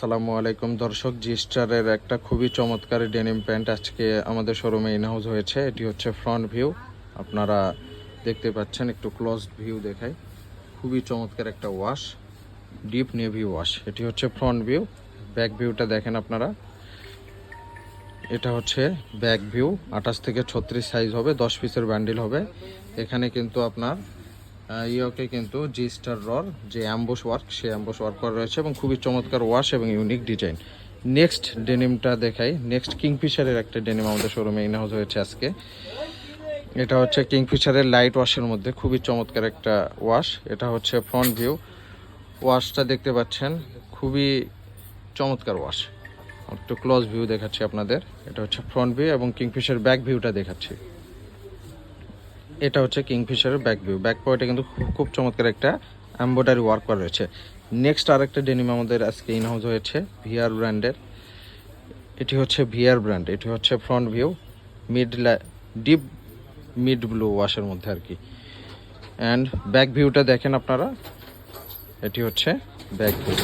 আসসালামু আলাইকুম দর্শক, জি স্টারের একটা খুবই চমৎকার ডেনিম প্যান্ট আজকে আমাদের শোরুমে ইন হাউস হয়েছে। এটি হচ্ছে ফ্রন্ট ভিউ, আপনারা দেখতে পাচ্ছেন। একটু ক্লোজ ভিউ দেখাই। খুবই চমৎকার একটা ওয়াশ, ডিপ নেভি ওয়াশ। এটি হচ্ছে ফ্রন্ট ভিউ। ব্যাক ভিউটা দেখেন আপনারা। এটা হচ্ছে ব্যাক ভিউ। 28 থেকে 36 সাইজ হবে, 10 পিসের ব্যান্ডেল হবে। এখানে কিন্তু আপনার ইয়োকে কিন্তু জি স্টার রর যে অ্যাম্বুশ ওয়ার্ক, সেই অ্যাম্বুশ ওয়ার্ক করা রয়েছে এবং খুবই চমৎকার ওয়াশ এবং ইউনিক ডিজাইন। নেক্সট ডেনিমটা দেখাই। নেক্সট কিংফিশারের একটা ডেনিম আমাদের শোরুমে ইন হাউস হয়েছে আজকে। এটা হচ্ছে কিংফিশারের লাইট ওয়াশের মধ্যে খুবই চমৎকার একটা ওয়াশ। এটা হচ্ছে ফ্রন্ট ভিউ। ওয়াশটা দেখতে পাচ্ছেন, খুবই চমৎকার ওয়াশ। একটু ক্লোজ ভিউ দেখাচ্ছি আপনাদের। এটা হচ্ছে ফ্রন্ট ভিউ এবং কিংফিশার ব্যাক ভিউটা দেখাচ্ছি। এটা হচ্ছে কিংফিশারের ব্যাক ভিউ। ব্যাক পয়েন্টে কিন্তু খুব চমৎকার একটা এমব্রয়ডারি ওয়ার্ক করা রয়েছে। নেক্সট আরেকটা ডেনিম আমাদের আজকে ইন হাউস হয়েছে ভিআর ব্র্যান্ডের। এটি হচ্ছে ভিআর ব্র্যান্ড। এটি হচ্ছে front view, deep mid blue ওয়াশের মধ্যে আর কি। অ্যান্ড ব্যাক ভিউটা দেখেন আপনারা। এটি হচ্ছে ব্যাক ভিউ।